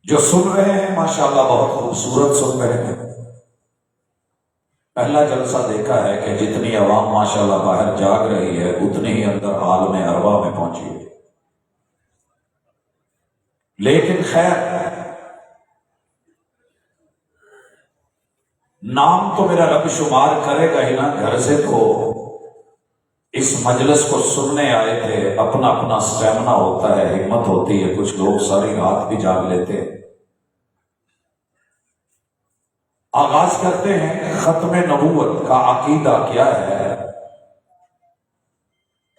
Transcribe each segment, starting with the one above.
جو سن رہے ہیں ماشاءاللہ بہت خوبصورت سن رہے ہیں۔ پہلا جلسہ دیکھا ہے کہ جتنی عوام ماشاءاللہ باہر جاگ رہی ہے اتنی ہی اندر عالم ارواح میں پہنچی ہے، لیکن خیر نام تو میرا رب شمار کرے گا ہی نا۔ گھر سے تو اس مجلس کو سننے آئے تھے، اپنا اپنا سٹیمنا ہوتا ہے، ہمت ہوتی ہے، کچھ لوگ ساری رات بھی جاگ لیتے ہیں۔ آغاز کرتے ہیں۔ ختم نبوت کا عقیدہ کیا ہے؟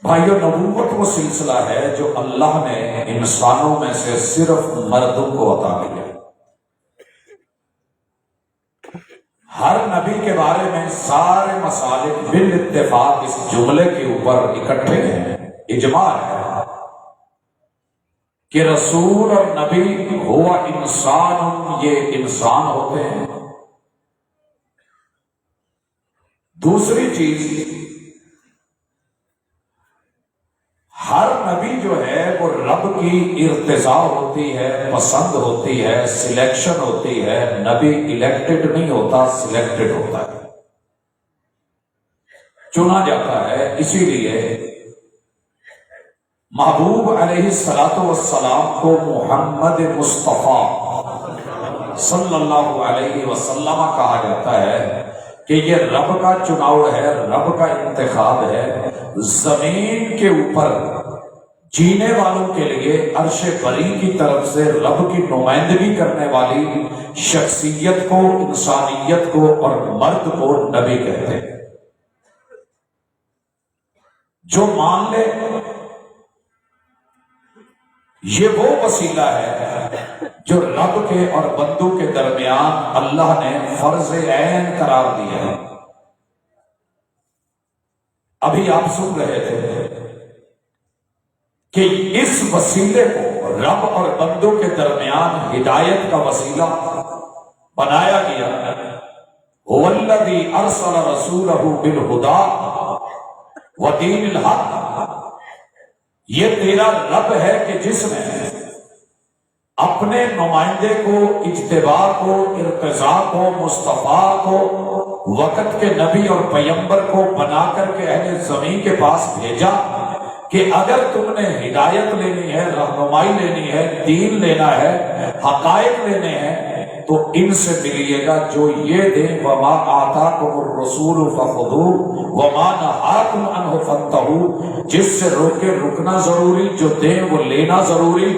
بھائیو، نبوت وہ سلسلہ ہے جو اللہ نے انسانوں میں سے صرف مردوں کو عطا کیا۔ ہر نبی کے بارے میں سارے مسالک بالاتفاق اس جملے کے اوپر اکٹھے ہیں، اجماع ہے کہ رسول اور نبی ہوا انسان، یہ انسان ہوتے ہیں۔ دوسری چیز، ہر نبی جو ہے وہ رب کی ارتضاء ہوتی ہے، پسند ہوتی ہے، سلیکشن ہوتی ہے۔ نبی الیکٹڈ نہیں ہوتا، سلیکٹڈ ہوتا ہے، چنا جاتا ہے۔ اسی لیے محبوب علیہ الصلوۃ والسلام کو محمد مصطفیٰ صلی اللہ علیہ وسلم کہا جاتا ہے کہ یہ رب کا چناؤ ہے، رب کا انتخاب ہے۔ زمین کے اوپر جینے والوں کے لیے عرش بری کی طرف سے رب کی نمائندگی کرنے والی شخصیت کو، انسانیت کو اور مرد کو نبی کہتے ہیں۔ جو مان لے یہ وہ وسیلہ ہے جو رب کے اور بندوں کے درمیان اللہ نے فرض عین قرار دیا ہے۔ ابھی آپ سن رہے تھے کہ اس وسیلے کو رب اور بندوں کے درمیان ہدایت کا وسیلہ بنایا گیا۔ هو الذی ارسل رسولہ بالہدی ودین الحق۔ یہ تیرا رب ہے کہ جس نے اپنے نمائندے کو، اجتباء کو، ارتضاء کو، مصطفیٰ کو، وقت کے نبی اور پیغمبر کو بنا کر کے اہل زمین کے پاس بھیجا کہ اگر تم نے ہدایت لینی ہے، رہنمائی لینی ہے، دین لینا ہے، حقائق لینے ہیں تو ان سے ملیے گا جو یہ دیں۔ وَمَا آتَاكُمُ الرَّسُولُ فَخُذُوهُ وَمَا نَهَاكُمْ عَنْهُ فَانتَهُوا۔ جس سے روکے رکنا ضروری، جو دیں وہ لینا ضروری۔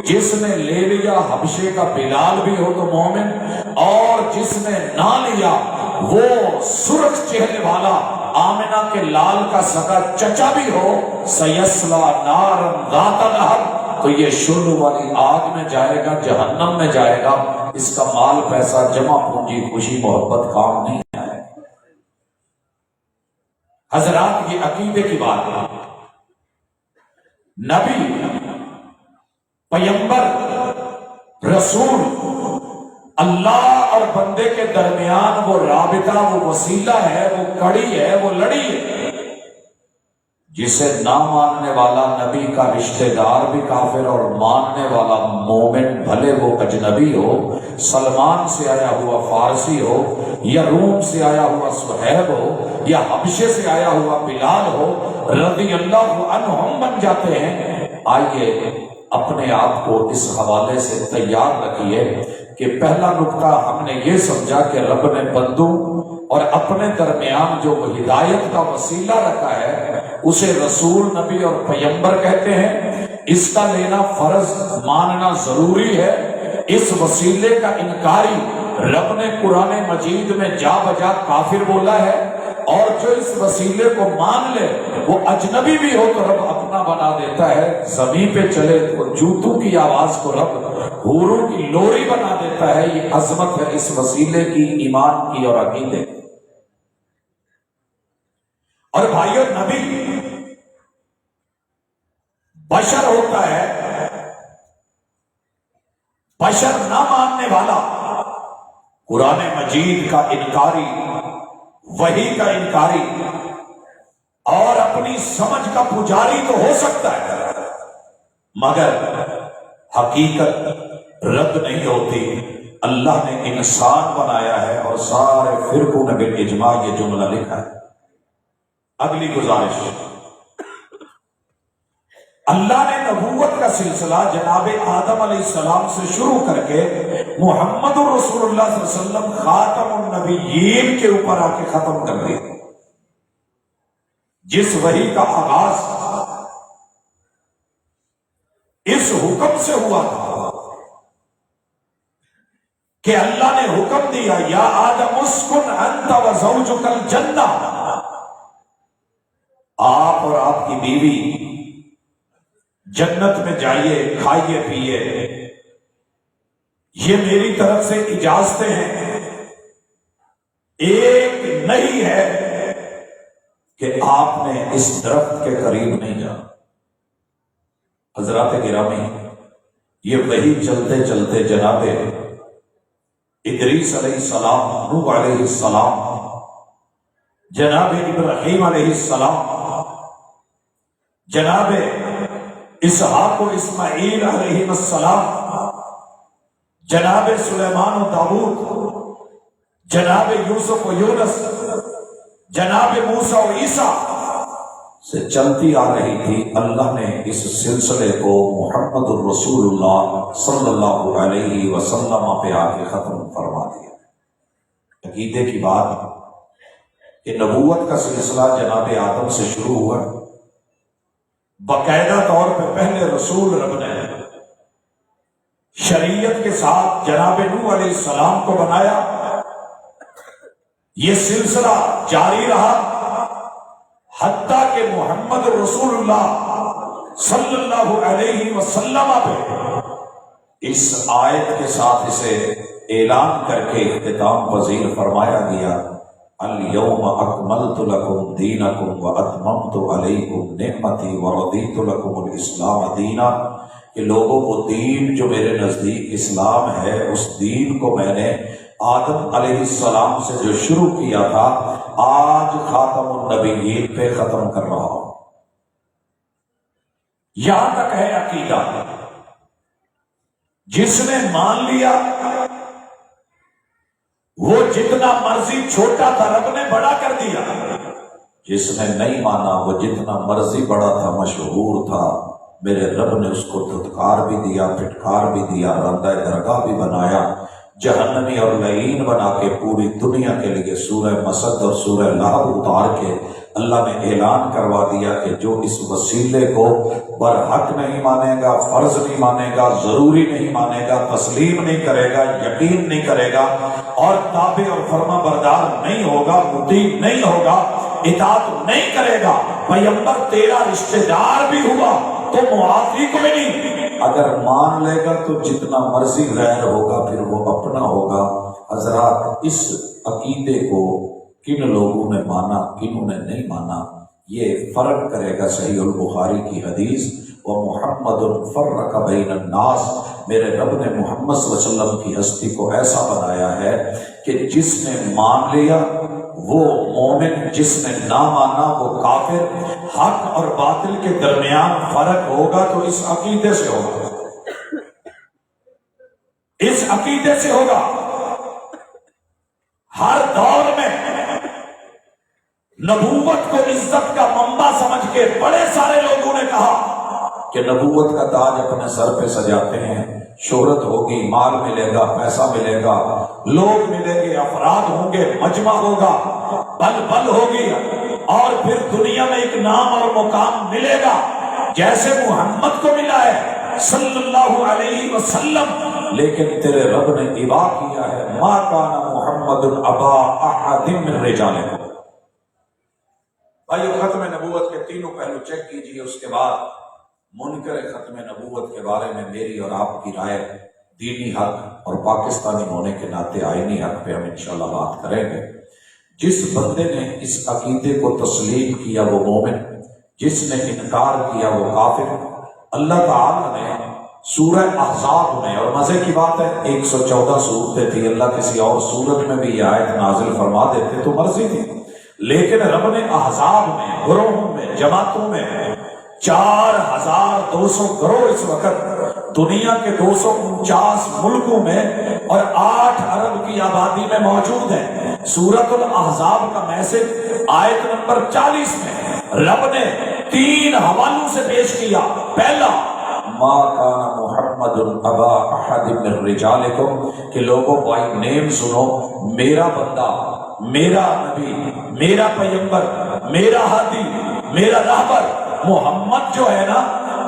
جس نے لے لیا، حبشے کا بلال بھی ہو تو مومن، اور جس نے نہ لیا وہ سرخ چہرے والا آمنہ کے لال کا سگا چچا بھی ہو، سَيَصْلَىٰ نَارًا ذَاتَ لَهَبٍ، تو یہ شعلہ والی آگ میں جائے گا، جہنم میں جائے گا۔ اس کا مال پیسہ، جمع پونجی، خوشی محبت کام نہیں آئے۔ حضرات یہ عقیدے کی بات ہے۔ نبی، پیغمبر، رسول اللہ اور بندے کے درمیان وہ رابطہ، وہ وسیلہ ہے، وہ کڑی ہے، وہ لڑی ہے۔ جسے نہ ماننے والا نبی کا رشتہ دار بھی کافر اور ماننے والا مومن بھلے وہ اجنبی ہو، سلمان سے آیا ہوا فارسی ہو، یا روم سے آیا ہوا صہیب ہو، یا حبشے سے آیا ہوا بلال ہو، رضی اللہ عنہم بن جاتے ہیں۔ آئیے اپنے آپ کو اس حوالے سے تیار رکھیے کہ پہلا نکتہ ہم نے یہ سمجھا کہ رب نے بندوں اور اپنے درمیان جو ہدایت کا وسیلہ رکھا ہے اسے رسول، نبی اور پیغمبر کہتے ہیں۔ اس کا لینا فرض، ماننا ضروری ہے۔ اس وسیلے کا انکاری رب نے قرآن مجید میں جا بجا کافر بولا ہے، اور جو اس وسیلے کو مان لے وہ اجنبی بھی ہو تو رب اپنا بنا دیتا ہے۔ زمین پہ چلے تو جوتوں کی آواز کو رب حوروں کی لوری بنا دیتا ہے۔ یہ عظمت ہے اس وسیلے کی، ایمان کی اور عقیدے کی۔ اور بھائیو، نبی بشر ہوتا ہے، بشر نہ ماننے والا، قرآن مجید کا انکاری، وحی کا انکاری، اور اپنی سمجھ کا پجاری تو ہو سکتا ہے، مگر حقیقت رد نہیں ہوتی۔ اللہ نے انسان بنایا ہے اور سارے فرقوں نے بالاجماع یہ جملہ لکھا ہے۔ اگلی گزارش، اللہ نے نبوت کا سلسلہ جناب آدم علیہ السلام سے شروع کر کے محمد رسول اللہ صلی اللہ علیہ وسلم خاتم النبیین کے اوپر آ کے ختم کر دیا۔ جس وحی کا آغاز اس حکم سے ہوا تھا کہ اللہ نے حکم دیا یا آدم اسکن انت و زوجک الجنہ، آپ اور آپ کی بیوی جنت میں جائیے، کھائیے پیئے، یہ میری طرف سے اجازتیں ہیں۔ ایک نہیں ہے کہ آپ نے اس درخت کے قریب نہیں جانا۔ حضرات گرامی، یہ وہی چلتے چلتے جناب ادریس علیہ السلام، نوح علیہ السلام، جناب ابراہیم علیہ السلام، جناب اسحاق و اسماعیل علیہ السلام، جناب سلیمان و داؤد، جناب یوسف و یونس، جناب موسیٰ و عیسیٰ سے چلتی آ رہی تھی۔ اللہ نے اس سلسلے کو محمد الرسول اللہ صلی اللہ علیہ وسلم پہ آ کے ختم فرما دیا۔ عقیدے کی بات کہ نبوت کا سلسلہ جناب آدم سے شروع ہوا، باقاعدہ طور پہ پہلے رسول رب نے شریعت کے ساتھ جناب نوح علیہ السلام کو بنایا، یہ سلسلہ جاری رہا حتیٰ کہ محمد رسول اللہ صلی اللہ علیہ وسلم پہ اس آیت کے ساتھ اسے اعلان کر کے اختتام پذیر فرمایا گیا، الیوم اکملت لکم دینکم واتممت علیکم نعمتی ورضیت لکم الاسلام دینا، کہ لوگوں کو دین جو میرے نزدیک اسلام ہے، اس دین کو میں نے آدم علیہ السلام سے جو شروع کیا تھا آج خاتم النبیین پہ ختم کر رہا ہوں۔ یہاں تک ہے عقیدہ۔ جس نے مان لیا وہ جتنا مرضی چھوٹا تھا رب نے بڑا کر دیا، جس نے نہیں مانا وہ جتنا مرضی بڑا تھا، مشہور تھا، میرے رب نے اس کو دھتکار بھی دیا، پھٹکار بھی دیا، رندہ درگاہ بھی بنایا، جہنمی اور لعین بنا کے پوری دنیا کے لیے سورہ مسد اور سورہ لہب اتار کے اللہ نے اعلان کروا دیا کہ جو اس وسیلے کو برحق نہیں مانے گا، فرض نہیں مانے گا، ضروری نہیں مانے گا، تسلیم نہیں کرے گا، یقین نہیں کرے گا اور تابع اور فرما بردار نہیں ہوگا، مطیع نہیں ہوگا، اطاعت نہیں کرے گا، پیغمبر تیرا رشتہ دار بھی ہوا تو معافی کوئی نہیں۔ اگر مان لے گا تو جتنا مرضی غیر ہوگا پھر وہ اپنا ہوگا۔ حضرات، اس عقیدے کو کن لوگوں نے مانا، کنوں نے نہیں مانا، یہ فرق کرے گا صحیح البخاری کی حدیث، وَمُحَمَّدٌ فَرَّقَ بَيْنَ النَّاسِ، میرے رب نے محمد صلی اللہ علیہ وسلم کی ہستی کو ایسا بنایا ہے کہ جس نے مان لیا وہ مومن، جس نے نہ مانا وہ کافر۔ حق اور باطل کے درمیان فرق ہوگا تو اس عقیدے سے ہوگا، اس عقیدے سے ہوگا۔ ہر دور میں نبوت کو عزت کا منبع سمجھ کے بڑے سارے لوگوں نے کہا کہ نبوت کا تاج اپنے سر پہ سجاتے ہیں، شہرت ہوگی، مال ملے گا، پیسہ ملے گا، لوگ ملیں گے، افراد ہوں گے، مجمع ہوگا، بل ہوگی، اور پھر دنیا میں ایک نام اور مقام ملے گا جیسے محمد کو ملا ہے صلی اللہ علیہ وسلم۔ لیکن تیرے رب نے ابا کیا ہے، ما کان محمد ابا احد من رجالکم۔ بھائیو، ختم نبوت کے تینوں پہلو چیک کیجئے، اس کے بعد منکر ختم نبوت کے بارے میں میری اور آپ کی رائے دینی حق اور پاکستانی ہونے کے ناطے آئینی حق پہ ہم انشاءاللہ بات کریں گے۔ جس بندے نے اس عقیدے کو تسلیم کیا وہ مومن، جس نے انکار کیا وہ کافر۔ اللہ تعالیٰ نے سورہ احزاب میں، اور مزے کی بات ہے 114 صورتیں تھی، اللہ کسی اور صورت میں بھی یہ آیت نازل فرما دیتے تو مرضی تھی، لیکن رب نے احزاب میں، گروہوں میں، جماعتوں میں 4200 گروہ اس وقت دنیا کے 249 ملکوں میں اور 8 ارب کی آبادی میں موجود ہیں۔ سورۃ الاحزاب کا میسج آیت نمبر 40 میں رب نے 3 حوالوں سے پیش کیا۔ پہلا، ما کان محمد ابا احد من رجالکم، کہ لوگوں بائی نیم سنو، میرا بندہ، میرا نبی، میرا پیغمبر، میرا ہادی، میرا راہبر محمد جو ہے نا،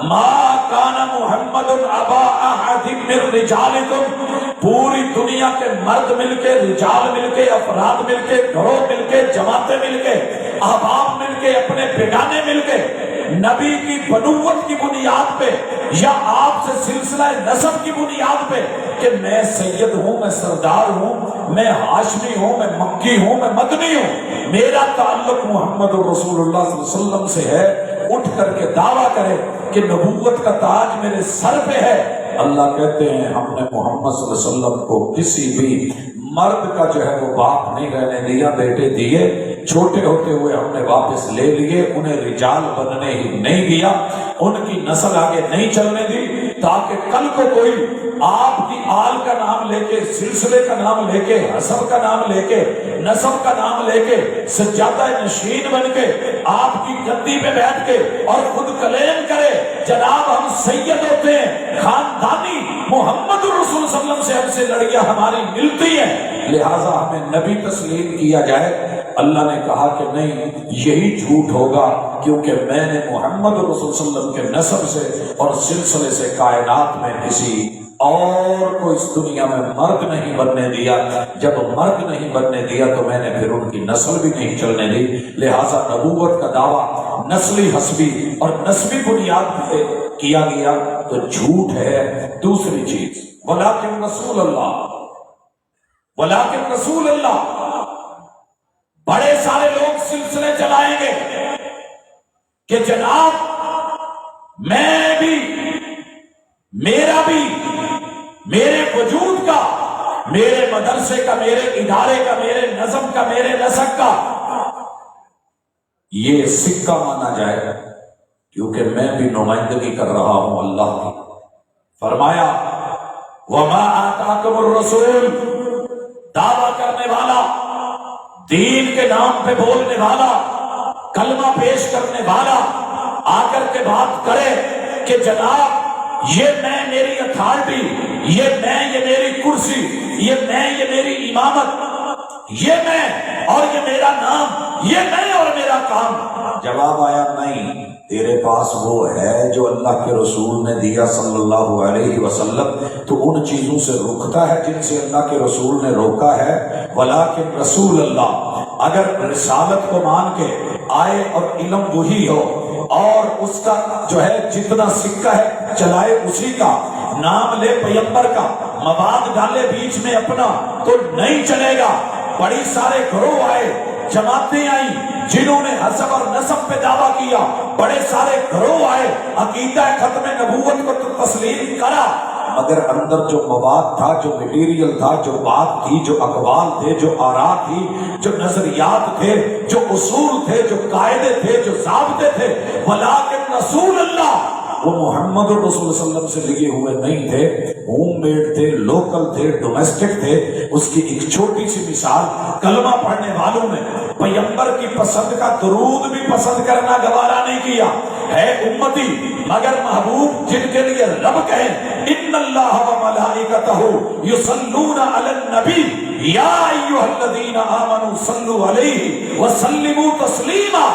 ما کان محمد ابا احد من رجالکم، پوری دنیا کے مرد مل کے، رجال مل کے، افراد مل کے، گروہ مل کے، جماعتیں مل کے، احباب مل کے، اپنے بیگانے مل کے، نبی کی بنوت کی بنیاد پہ یا آپ سے سلسلہ نسب کی بنیاد پہ کہ میں سید ہوں، میں سردار ہوں، میں ہاشمی ہوں، میں مکی ہوں، میں مدنی ہوں، میرا تعلق محمد رسول اللہ صلی اللہ علیہ وسلم سے ہے، اٹھ کر کے دعویٰ کرے کہ نبوت کا تاج میرے سر پہ ہے۔ اللہ کہتے ہیں ہم نے محمد صلی اللہ علیہ وسلم کو کسی بھی مرد کا جو ہے وہ باپ نہیں رہنے دیا، بیٹے دیے، چھوٹے ہوتے ہوئے ہم نے واپس لے لیے، انہیں رجال بننے ہی نہیں دیا، ان کی نسل آگے نہیں چلنے دی، تاکہ کل کو کوئی آپ کی آل کا نام لے کے، سلسلے کا نام لے کے، حسب کا نام لے کے، نسب کا نام لے کے، سجادہ نشین بن کے آپ کی گدی پہ بیٹھ کے اور خود کلیم کرے جناب ہم سید ہوتے ہیں، خاندانی محمد رسول صلی اللہ علیہ وسلم سے ہم سے لڑیاں ہماری ملتی ہیں، لہٰذا ہمیں نبی تسلیم کیا جائے۔ اللہ نے کہا کہ نہیں، یہی جھوٹ ہوگا، کیونکہ میں نے محمد رسول صلی اللہ علیہ وسلم کے نسب سے اور سلسلے سے کائنات میں کسی اور کو اس دنیا میں مرد نہیں بننے دیا، جب مرد نہیں بننے دیا تو میں نے پھر ان کی نسل بھی نہیں چلنے دی، لہٰذا نبوت کا دعویٰ نسلی حسبی اور نسبی بنیاد پہ کیا گیا تو جھوٹ ہے۔ دوسری چیز، ولیکن رسول اللہ، ولیکن رسول اللہ، بڑے سارے لوگ سلسلے چلائیں گے کہ جناب میں بھی، میرا بھی، میرے وجود کا، میرے مدرسے کا، میرے ادارے کا، میرے نظم کا، میرے نسق کا یہ سکہ مانا جائے، کیونکہ میں بھی نمائندگی کر رہا ہوں اللہ کی۔ فرمایا وما آتاکم الرسول، دعویٰ کرنے والا، دین کے نام پہ بولنے والا، کلمہ پیش کرنے والا آ کر کے بات کرے کہ جناب یہ میں، میری اتھارٹی، یہ میں، یہ میری کرسی، یہ میں، یہ میری امامت، یہ میں اور یہ میرا نام، یہ میں اور میرا کام، جواب آیا نہیں، تیرے پاس وہ ہے جو اللہ کے رسول نے دیا صلی اللہ علیہ وسلم، تو ان چیزوں سے رکتا ہے جن سے اللہ کے رسول نے روکا ہے۔ ولیکن رسول اللہ، اگر رسالت کو مان کے آئے اور علم وہی ہو اور اس کا جو ہے جتنا سکہ ہے چلائے اسی کا، نام لے پیغمبر کا، مواد ڈالے بیچ میں اپنا، تو نہیں چلے گا۔ بڑی سارے گروہ آئے، جماعتیں آئیں جنہوں نے حسب اور نسب پہ دعویٰ کیا، بڑے سارے گروہ آئے، عقیدہ ختم نبوت کو تو تسلیم کرا، مگر اندر جو مواد تھا، جو میٹیریل تھا، جو بات تھی، جو اقوال تھے، جو آراء تھی، جو نظریات تھے، جو اصول تھے، جو قاعدے تھے، جو ضابطے تھے، ولیکن رسول اللہ، وہ محمد رسول صلی اللہ علیہ وسلم سے لگے ہوئے نہیں تھے، ہوم میڈ تھے، لوکل تھے، ڈومیسٹک تھے۔ اس کی ایک چھوٹی سی مثال، کلمہ پڑھنے والوں نے پیغمبر کی پسند کا درود بھی پسند کرنا گوارا نہیں کیا، ہے امتی، مگر محبوب جن کے لیے رب کہیں ان اللہ و ملائکتہ یصلون علی النبی یا ایھا الذین آمنوا صلوا علیہ وسلموا تسلیما،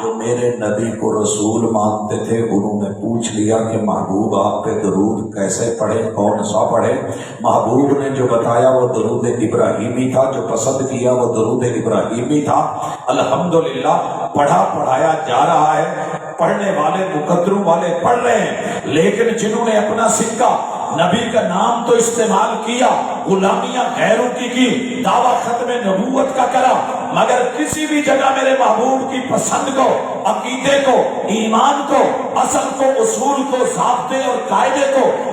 جو میرے نبی کو رسول مانتے تھے انہوں نے پوچھ لیا کہ محبوب آپ پہ درود کیسے پڑھے، کون سا پڑھے؟ محبوب نے جو بتایا وہ درود ابراہیمی تھا، جو پسند کیا وہ درود ابراہیمی تھا۔ الحمدللہ پڑھا پڑھایا جا رہا ہے، پڑھنے والے مقدروں والے پڑھ رہے ہیں، لیکن جنہوں نے اپنا سکہ نبی کا نام تو استعمال کیا، غلامیاں غیروں کی دعویٰ ختم نبوت کا کرا، مگر کسی بھی جگہ میرے محبوب کی پسند کو، عقیدے کو، ایمان کو، اصل کو، اصول کو، ضابطے اور قاعدے کو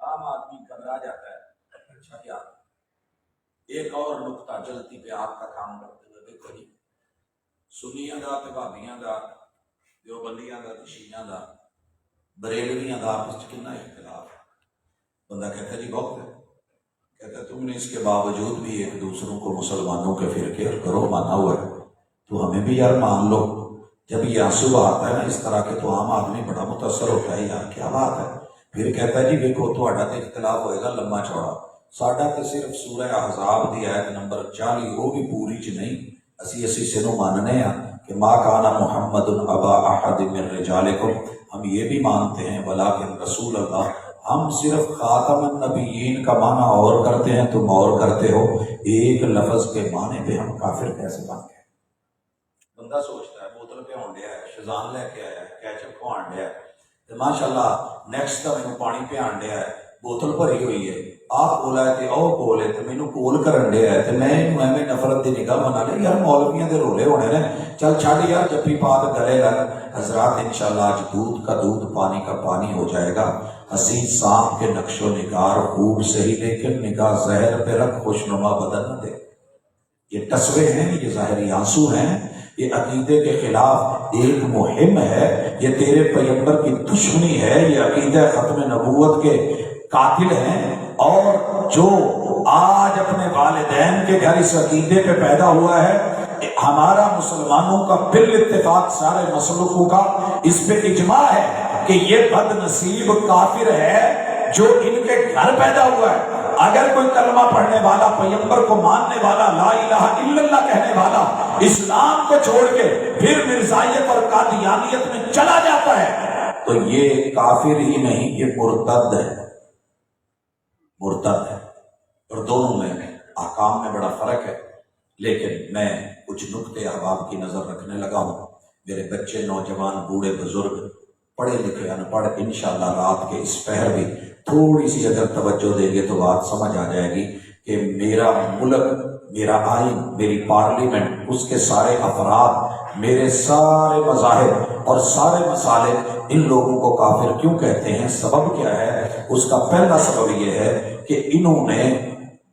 عام آدمی گھبرا جاتا ہے، اچھا کیا ایک اور نقطہ جلدی پہ آپ کا کام کرتے ہوئے دیکھو جی، سنیاں دا تے بھابیاں دا، دیوبندیاں دا تے شیعیاں دا، بریلویاں دا آپس میں کتنا اختلاف ہے۔ بندہ کہتا ہے جی بہت ہے، کہتا ہے تم نے اس کے باوجود بھی ایک دوسروں کو مسلمانوں کے فرقے اور گروہ مانا ہوا ہے، تو ہمیں بھی یار مان لو۔ جب یہ آنسو آتا ہے نا اس طرح کے تو عام آدمی بڑا متاثر ہوتا ہے، یار کیا بات ہے۔ پھر کہتا ہے جی دیکھو تہاڈا تے اختلاف ہوئے گا لمبا چوڑا، ساڈا تے صرف سورہ احزاب دی آیت نمبر 40 وہ بھی پوری چ نہیں، اسی سنو ماننے ہیں کہ ما کان محمد ابا احد من رجالکم، ہم یہ بھی مانتے ہیں ولیکن رسول اللہ، ہم صرف خاتم النبیین کا معنی اور کرتے ہیں تم اور کرتے ہو، ایک لفظ کے معنی پہ ہم کافر کیسے بن گئے۔ بندہ سوچتا ہے بوتل پہ ہون ڈیا ہے، شزان لے کے آیا ہے، کیچپ کھوان ڈیا ہے، تو ماشاءاللہ نیکسٹ کا مینوں پانی پیان ڈیا ہے، بوتل بھری ہوئی ہے، آپ بولا ہے تے او بولے تے مینوں کول کرن ڈیا ہے تے میں اینوں ایویں نفرت دی نگاہ بنا لے، یار مولویاں دے رولے ہونے نے، چل چھڈ یار جپی پات گلے لگ۔ حضرات انشاءاللہ آج دودھ کا دودھ پانی کا پانی ہو جائے گا۔ حسین سانپ کے نقش و نگار خوب صحیح لیکن نگاہ زہر پہ رکھ خوشنما بدن نہ دے۔ یہ تصوے ہیں، یہ ظاہری آنسو ہیں، یہ عقیدے کے خلاف ایک مہم ہے، یہ تیرے پیغمبر کی دشمنی ہے، یہ عقیدہ ختم نبوت کے قاتل ہیں۔ اور جو آج اپنے والدین کے گھر اس عقیدے پہ پیدا ہوا ہے، ہمارا مسلمانوں کا بالاتفاق سارے مسلکوں کا اس پہ اجماع ہے کہ یہ بد نصیب کافر ہے جو ان کے گھر پیدا ہوا ہے۔ اگر کوئی کلمہ پڑھنے والا، پیغمبر کو ماننے والا، لا الہ الا اللہ کہنے والا اسلام کو چھوڑ کے پھر مرزائیت اور قادیانیت میں چلا جاتا ہے تو یہ کافر ہی نہیں، یہ مرتد ہے، مرتد ہے۔ اور دونوں میں احکام میں بڑا فرق ہے، لیکن میں کچھ نقطے احباب کی نظر رکھنے لگا ہوں۔ میرے بچے، نوجوان، بوڑھے، بزرگ، پڑھے لکھے، ان پڑھ، انشاءاللہ رات کے اس پہر بھی تھوڑی سی اگر توجہ دیں گے تو بات سمجھ آ جائے گی کہ میرا ملک، میرا آئین، میری پارلیمنٹ، اس کے سارے افراد، میرے سارے مذاہب اور سارے مسالے ان لوگوں کو کافر کیوں کہتے ہیں؟ سبب کیا ہے؟ اس کا پہلا سبب یہ ہے کہ انہوں نے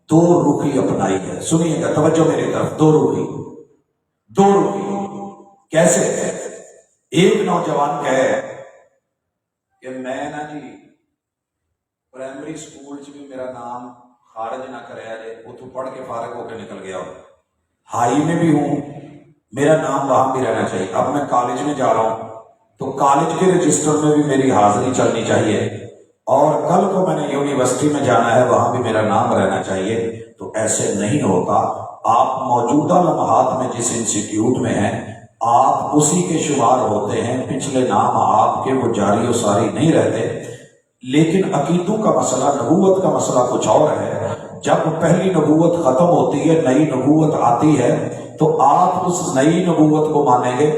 دو رخی اپنائی ہے۔ سنیے گا، توجہ میری طرف، دو رخی، دو رخی کیسے؟ ایک نوجوان کہے کہ میں نا جی پرائمری سکول چ بھی میرا نام خارج نہ کرے جائے، اتوں پڑھ کے فارغ ہو کے نکل گیا ہوں، ہائی میں بھی ہوں، میرا نام وہاں بھی رہنا چاہیے۔ اب میں کالج میں جا رہا ہوں تو کالج کے رجسٹر میں بھی میری حاضری چلنی چاہیے، اور کل کو میں نے یونیورسٹی میں جانا ہے، وہاں بھی میرا نام رہنا چاہیے۔ تو ایسے نہیں ہوتا۔ آپ موجودہ لمحات میں جس انسٹیٹیوٹ میں ہیں آپ اسی کے شمار ہوتے ہیں، پچھلے نام آپ کے وہ جاری و ساری نہیں رہتے۔ لیکن عقیدوں کا مسئلہ، نبوت کا مسئلہ کچھ اور ہے۔ جب پہلی نبوت ختم ہوتی ہے، نئی نبوت آتی ہے، تو آپ اس نئی نبوت کو مانیں گے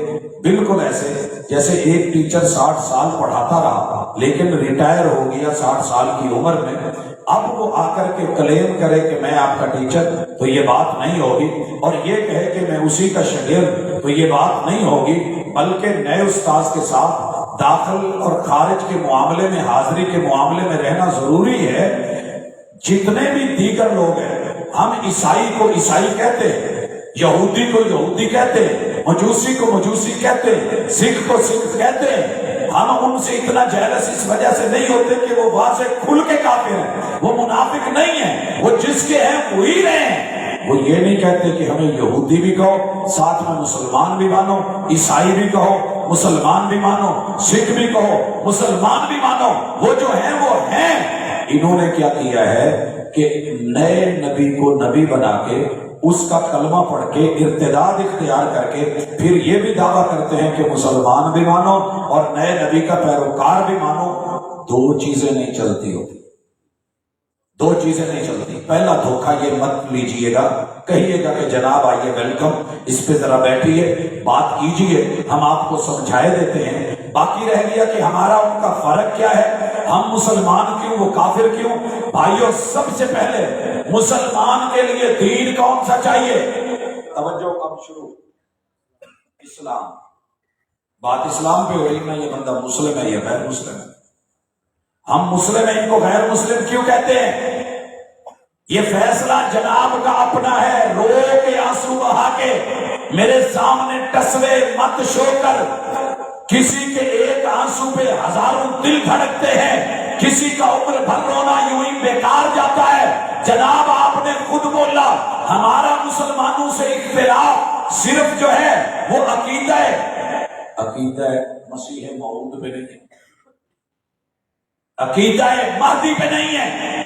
بالکل ایسے جیسے ایک ٹیچر 60 سال پڑھاتا رہا لیکن ریٹائر ہو گیا 60 سال کی عمر میں، اب وہ آ کر کے کلیم کرے کہ میں آپ کا ٹیچر، تو یہ بات نہیں ہوگی، اور یہ کہے کہ میں اسی کا شاگرد، تو یہ بات نہیں ہوگی، بلکہ نئے استاذ کے ساتھ داخل اور خارج کے معاملے میں، حاضری کے معاملے میں رہنا ضروری ہے۔ جتنے بھی دیگر لوگ ہیں، ہم عیسائی کو عیسائی کہتے ہیں، یہودی کو یہودی کہتے ہیں، مجوسی کو مجوسی کہتے ہیں، سکھ کو سکھ کہتے ہیں، ہم ان سے اتنا جیلس اس وجہ سے نہیں ہوتے کہ وہ واضح کھل کے کافر ہیں، وہ منافق نہیں ہیں، وہ جس کے ہیں وہی رہے ہیں۔ وہ یہ نہیں کہتے کہ ہمیں یہودی بھی کہو، ساتھ میں مسلمان بھی مانو، عیسائی بھی کہو، مسلمان بھی مانو، سکھ بھی کہو، مسلمان بھی مانو، وہ جو ہیں وہ ہیں۔ انہوں نے کیا کیا ہے کہ نئے نبی کو نبی بنا کے، اس کا کلمہ پڑھ کے، ارتداد اختیار کر کے، پھر یہ بھی دعویٰ کرتے ہیں کہ مسلمان بھی مانو اور نئے نبی کا پیروکار بھی مانو۔ دو چیزیں نہیں چلتی ہوتی، دو چیزیں نہیں چلتی۔ پہلا دھوکہ یہ مت لیجئے گا، کہیے گا کہ جناب آئیے، ویلکم، اس پہ ذرا بیٹھیے، بات کیجئے، ہم آپ کو سمجھائے دیتے ہیں۔ باقی رہ گیا کہ ہمارا ان کا فرق کیا ہے، ہم مسلمان کیوں، وہ کافر کیوں؟ بھائیو، سب سے پہلے مسلمان کے لیے دین کون سا چاہیے؟ توجہ، اب شروع، اسلام۔ بات اسلام پہ ہو رہی، میں یہ بندہ مسلم ہے یا غیر مسلم ہے؟ ہم مسلم ہیں، ان کو غیر مسلم کیوں کہتے ہیں؟ یہ فیصلہ جناب کا اپنا ہے، رو کے آنسو بہا کے میرے سامنے ٹسوے مت شو کر، کسی کے ایک آنسو پہ ہزاروں دل دھڑکتے ہیں، کسی کا عمر بھر رونا یوں ہی بیکار جاتا ہے۔ جناب آپ نے خود بولا ہمارا مسلمانوں سے اختلاف صرف جو ہے وہ عقیدہ مسیح موعود پہ نہیں ہے، عقیدہ مہدی پہ نہیں ہے،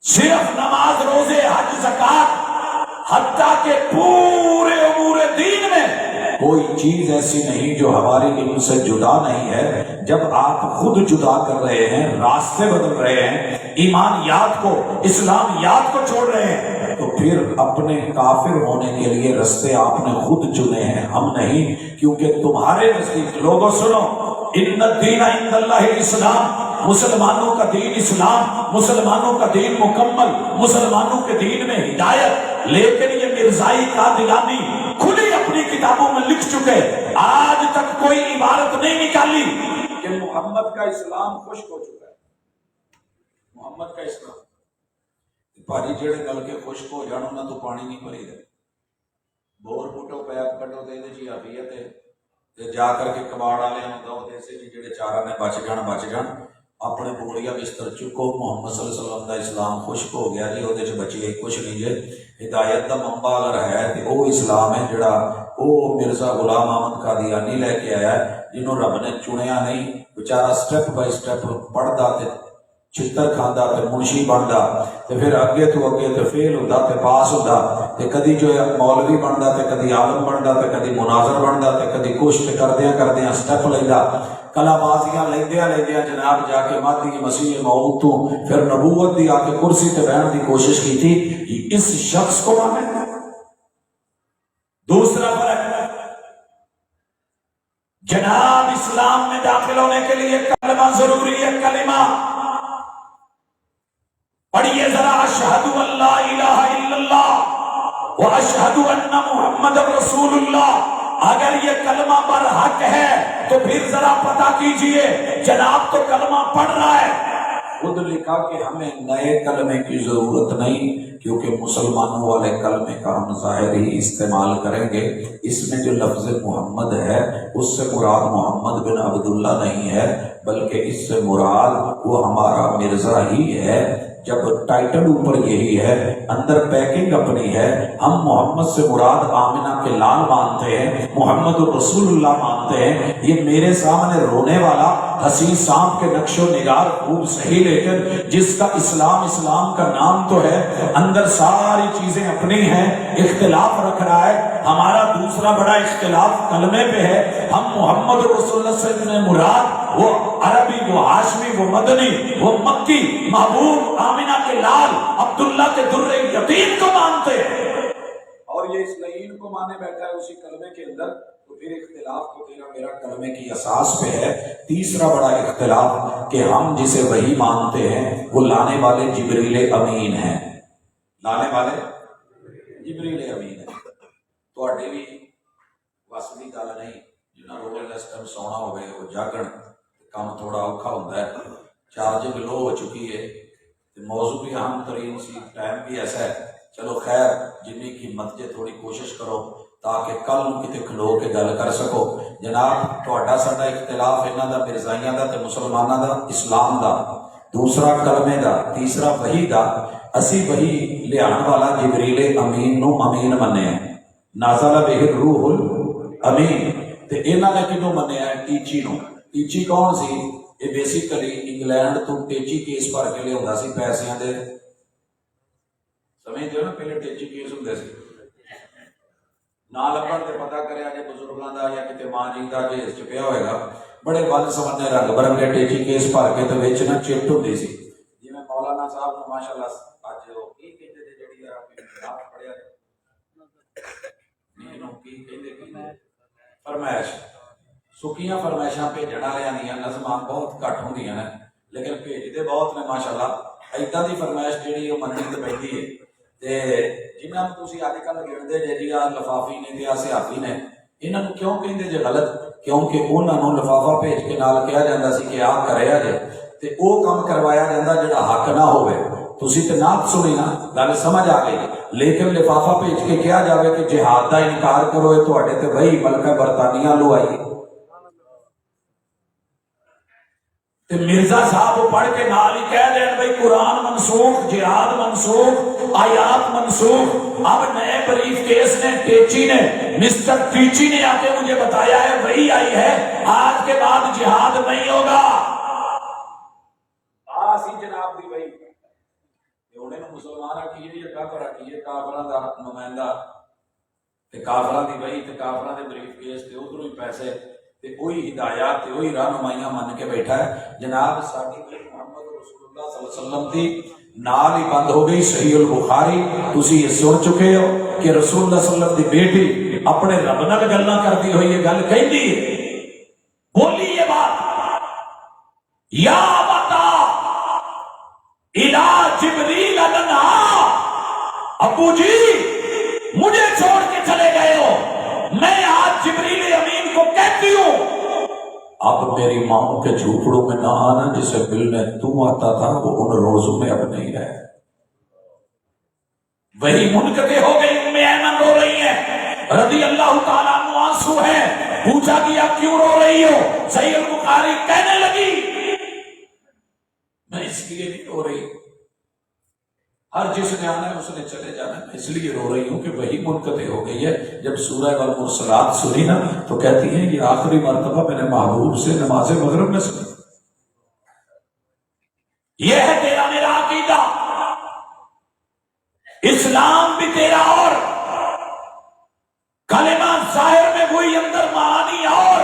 صرف نماز روزے حج زکات، حتیٰ کہ پورے امور دین میں کوئی چیز ایسی نہیں جو ہماری علم سے جدا نہیں ہے۔ جب آپ خود جدا کر رہے ہیں، راستے بدل رہے ہیں، ایمانیات کو اسلامیات کو چھوڑ رہے ہیں، تو پھر اپنے کافر ہونے کے لیے رستے آپ نے خود چنے ہیں، ہم نہیں، کیونکہ تمہارے نزدیک لوگوں سنو، ان الدین عند اللہ الاسلام، مسلمانوں کا دین اسلام، مسلمانوں کا دین مکمل، مسلمانوں کے دین میں ہدایت، لیکن یہ مرزائی قادیانی کھلی اپنی کتابوں میں لکھ چکے، آج تک کوئی عبارت نہیں نکالی کہ محمد کا اسلام خشک ہو چکا ہے۔ محمد کا اسلام بھاجی جڑے گل کے خشک ہو جان انہاں تو پانی نہیں بھری دے، بور پٹو پیپ کٹو تے دے جی عافیت ہے تے جا کر کے کباڑ والے نوں دو تے سے جی جڑے چارہ نے بچ جان اپنے بوریا بستر چکو، محمد صلی اللہ علیہ وسلم دا اسلام خشک ہو گیا جی، وہ بچے کچھ نہیں جی۔ ہدایت دا منبع اگر ہے تو وہ اسلام ہے جڑا وہ مرزا غلام احمد قادیانی لے کے آیا ہے، جنہوں رب نے چنیا نہیں، بیچارہ سٹیپ بائی سٹیپ پڑھدا تے چھتر کھاندا تے منشی بندا تے پھر اگے تو اگے تے فیل ہوندا تے پاس ہوندا تے کدی جو ہے مولوی بندا تے کدی عالم بندا تے کدی مناظر بندا تے کدی کچھ کردیاں سٹیپ لیندا، کلا بازیاں لیندیاں جناب جا کے مہدی مسیح موعود تو پھر نبوت دی آ کے کرسی تے بیٹھن دی کوشش کی تھی۔ اس شخص کو مانے۔ دوسرا فرق جناب اسلام میں داخل ہونے کے لیے کلمہ ضروری ہے، کلمہ پڑھیے ذرا، اشہدو ان لا الہ الا اللہ و اشہدو ان محمد رسول اللہ۔ اگر یہ کلمہ پر حق ہے تو پھر ذرا پتہ کیجئے جناب تو کلمہ پڑھ رہا ہے، خود لکھا کہ ہمیں نئے کلمے کی ضرورت نہیں، کیونکہ مسلمانوں والے کلمے کا ہم ظاہر ہی استعمال کریں گے۔ اس میں جو لفظ محمد ہے اس سے مراد محمد بن عبداللہ نہیں ہے، بلکہ اس سے مراد وہ ہمارا مرزا ہی ہے۔ جب ٹائٹل اوپر یہی ہے، اندر پیکنگ اپنی ہے، ہم محمد سے مراد آمنہ کے لال مانتے ہیں، محمد رسول اللہ مانتے ہیں۔ یہ میرے سامنے رونے والا حسین سانپ کے نقش و نگار خوب صحیح، لیکن جس کا اسلام کا نام تو ہے، اندر ساری چیزیں اپنی ہیں، اختلاف رکھ رہا ہے۔ ہمارا دوسرا بڑا اختلاف کلمے پہ ہے، ہم محمد رسول اللہ سے مراد وہ عربی، وہ ہاشمی، وہ مدنی، وہ مکی، محبوب آمنہ کے لال عبداللہ کے در یتیم کو مانتے ہیں، اور یہ اس لعین کو مانے بیٹھا ہے اسی کلمے کے اندر۔ تو پھر اختلاف تو تیرا میرا کلمے کی اساس پہ ہے۔ تیسرا بڑا اختلاف کہ ہم جسے وحی مانتے ہیں وہ لانے والے جبریل امین ہیں، لانے والے جبریل امین ہیں۔ تو اڈے بھی واسطی گل نہیں، جنہاں روز اس ٹائم سونا ہوئے وہ جاگن، کام تھوڑا اوکھا ہوتا ہے، چارجنگ لو ہو چکی ہے، موضوع بھی اہم ترین سی، ٹائم بھی ایسا ہے۔ چلو خیر، جنی کی ہمت جے تھوڑی کوشش کرو تاکہ کل کتے کھلو کے گل کر سکو۔ جناب تہاڈا ساڈا اختلاف انہاں دا مرزائیاں دا تے مسلماناں دا اسلام دا، دوسرا کلمے دا، تیسرا وحی دا۔ اسی وحی لیان والا جبریل امین نو امین منیا، نازل بہ الروح الامین۔ تے انہاں نے کینوں منیا ہے؟ ٹیچی نو۔ ٹیچی کون سی؟ یہ بیسیکلی انگلینڈ تو ٹیچی کیس بھر کے لیا سی پیسیاں دے، سمجھتے ہو نا، پہلے ٹیچی کیس ہوندے سی، نہ لبن تے پتہ کریا جے بزرگاں دا یا کتے ماں جی دا جے اس پیا ہوئے گا، بڑے ود سمجھنے رنگ برنگے ٹیچی کیس بھر کے تے وچ نہ چٹ ہوندی سی۔ جی میں مولانا صاحب نے ماشاءاللہ اج وہ کی کہندے تے جڑی آپ نے پڑھیا نہیں نو کی کہندے فرمائش، سکیاں فرمائشاں بھیجن والے دیاں نظماں بہت گھٹ ہوندیاں نے، لیکن بھیجتے بہت نے ماشاءاللہ۔ ایداں دی فرمائش جہی وہ مننی تے پیندی ہے تے جنہاں نوں تسی اج کل گھڑدے جے جی لفافی نے تے سیافی نے، انہاں نوں کیوں کہندے جے غلط؟ کیونکہ انہاں نوں لفافہ بھیج کے نال کہا جاندا سی کہ آ کریا جے، تے او کم کروایا جاندہ جڑا حق نہ ہوئے. تسی تے نات سنی نا گل سمجھ آ گئی. لیکن لفافہ بھیج کے کیا جاوے کہ جہاد دا انکار کرو اے تواڈے تے وہی ملکہ برطانیہ لو آئی. تے مرزا صاحب پڑھ کے نال ہی کہہ دین بھائی قرآن منسوخ، جہاد منسوخ، آیات منسوخ. اب نئے بریف کیس نے ٹیچی نے مسٹر ٹیچی نے آ کے مجھے بتایا ہے وہی آئی ہے آج کے بعد جہاد نہیں ہوگا. آسی جناب دی وہی انہیں مسلمان رکھیے یا کافر رکھیے کافراں دا نمائندہ تے کافراں دی وہی تے کافراں دے بریف کیس تے ادھروں ہی پیسے تے وہی ہدایات تے وہی رہنمائیاں من کے بیٹھا ہے. جناب ساڈی محمد رسول اللہ صلی اللہ علیہ وسلم دی نال ہی بند ہو گئی صحیح البخاری. تسی یہ سن چکے ہو کہ رسول اللہ صلی اللہ علیہ وسلم دی بیٹی اپنے رب نال گلاں کرتی ہوئی یہ گل کہندی ہے. بولی یہ بات یا بتا الہ جبریل لنا، ابو جی مجھے چھوڑ کے چلے گئے ہو، میں آج جبریل امین کو کہتی ہوں اب میری ماں کے جھوپڑوں میں نہ آنا، جسے ملنے تو آتا تھا وہ ان روزوں میں اب نہیں رہے. وہی منقطع ہو گئی. ام ایمن رو رہی ہیں رضی اللہ تعالیٰ عنہ، آنسو ہیں. پوچھا گیا کیوں رو رہی ہو؟ صحیح البخاری کہنے لگی میں اس لیے نہیں رو رہی، ہر جس نے آنا ہے اس نے چلے جانا ہے، میں اس لیے رو رہی ہوں کہ وہی منقطع ہو گئی ہے. جب سورہ والمرسلات سنی نا تو کہتی ہیں یہ آخری مرتبہ میں نے محبوب سے نماز مغرب میں سنی. یہ ہے تیرا میرا عقیدہ. اسلام بھی تیرا اور کلمہ ظاہر میں وہی اندر معانی اور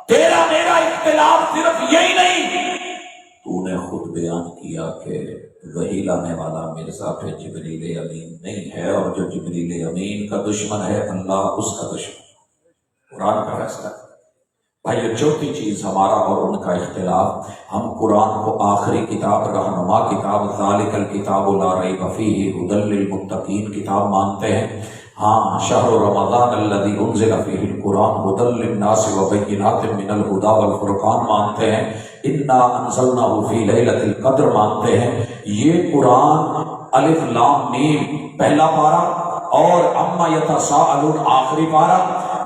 تیرا میرا اختلاف صرف یہی نہیں. تو نے خود بیان کیا کہ وہی لانے والا مرزا پہ جبریل امین نہیں ہے، اور جو جبریل امین کا دشمن ہے اللہ اس کا دشمن. قرآن کا فیصلہ ہے. بھائی چوتھی چیز ہمارا اور ان کا اختلاف، ہم قرآن کو آخری کتاب، رہنما کتاب، ذالک الکتاب لا ریب فیہ ھدی للمتقین کتاب مانتے ہیں. ہاں شہر رمضان الذی انزل فیہ القرآن ھدی للناس وبینات من الھدی والفرقان مانتے ہیں. انا انزلناہ فی لیلۃ القدر مانتے ہیں. یہ قرآن الف لام میم پہلا پارہ اور اما یتساءلون آخری پارہ،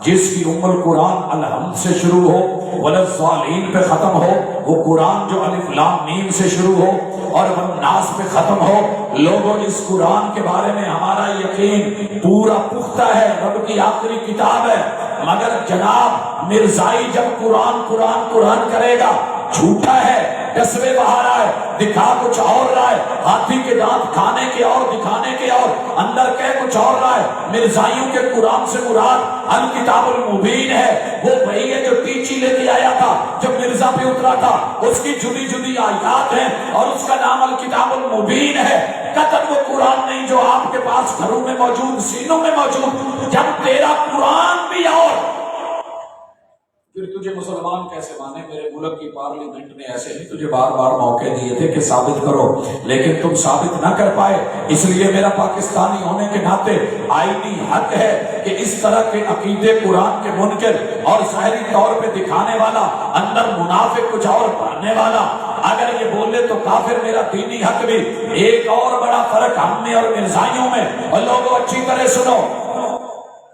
جس کی ام القرآن الحمد سے شروع ہو والضالین پہ ختم ہو، وہ قرآن جو الف لام میم سے شروع ہو اور والناس پہ ختم ہو. لوگوں اس قرآن کے بارے میں ہمارا یقین پورا پختہ ہے، رب کی آخری کتاب ہے. مگر جناب مرزائی جب قرآن کرے گا جھوٹا ہے، قصبے بہا رہا ہے، دکھا کچھ اور رہا ہے، ہاتھی کے دانت کھانے کے اور دکھانے کے اور، اندر کہہ کچھ اور رہا ہے. مرزائیوں کے قرآن سے مراد الکتاب المبین ہے، وہ وہی ہے جو ٹیچی لے کے آیا تھا جب مرزا پہ اترا تھا. اس کی جدی جدی آیات ہیں اور اس کا نام الکتاب المبین ہے. قطعاً وہ قرآن نہیں جو آپ کے پاس گھروں میں موجود، سینوں میں موجود. جب تیرا قرآن بھی اور پھر تجھے مسلمان کیسے مانے؟ میرے ملک کی پارلیمنٹ نے ایسے نہیں تجھے بار بار موقع دیے تھے کہ ثابت کرو، لیکن تم ثابت نہ کر پائے. اس لیے میرا پاکستانی ہونے کے ناطے آئینی حق ہے کہ اس طرح کے عقیدے قرآن کے منکر اور ظاہری طور پہ دکھانے والا، اندر منافق کچھ اور بھرنے والا اگر یہ بولے تو کافر. میرا دینی حق بھی. ایک اور بڑا فرق ہم میں اور مرزائیوں میں، اور لوگوں اچھی طرح سنو،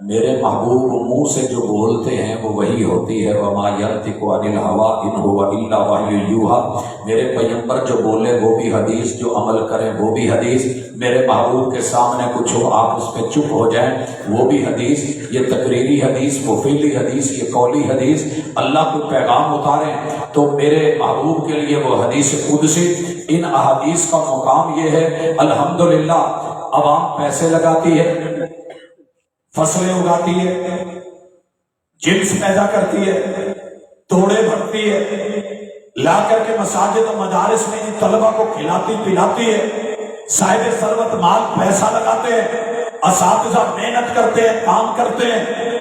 میرے محبوب منہ سے جو بولتے ہیں وہ وہی ہوتی ہے. وما ينطق عن الهوى ان هو الا وحی یوحى. میرے پیغمبر جو بولے وہ بھی حدیث، جو عمل کریں وہ بھی حدیث. میرے محبوب کے سامنے کچھ ہو آپ اس پہ چپ ہو جائیں وہ بھی حدیث. یہ تقریری حدیث، وہ فعلی حدیث، یہ قولی حدیث. اللہ کو پیغام اتاریں تو میرے محبوب کے لیے وہ حدیث قدسی. ان احادیث کا مقام یہ ہے الحمدللہ عوام پیسے لگاتی ہے، فصلیں اگاتی ہے، جنس پیدا کرتی ہے، توڑے بھرتی ہے، لا کر کے مساجد و مدارس میں ان طلبہ کو کھلاتی پلاتی ہے. صاحب ثروت مال پیسہ لگاتے ہیں، اساتذہ محنت کرتے ہیں، کام کرتے ہیں.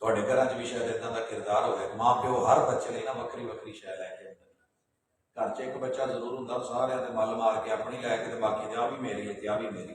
ਤੁਹਾਡੇ ਘਰਾਂ 'ਚ ਵੀ ਸ਼ਾਇਦ ਇਦਾਂ ਦਾ ਕਿਰਦਾਰ ਹੋਵੇ। ਮਾਂ ਪਿਓ ਹਰ ਬੱਚੇ ਲਈ ਨਾ ਵੱਖਰੀ ਵੱਖਰੀ ਸ਼ੈ ਲੈ ਕੇ ਆਉਂਦੇ। ਘਰ 'ਚ ਇੱਕ ਬੱਚਾ ਜ਼ਰੂਰ ਹੁੰਦਾ ਸਾਰਿਆਂ ਦੇ ਮੱਲ ਮਾਰ ਕੇ ਆਪਣੀ ਲੈ ਕੇ ਤੇ ਬਾਕੀ ਤੇ ਆ ਵੀ ਮੇਰੀ ਹੈ ਤੇ ਆ ਵੀ ਮੇਰੀ।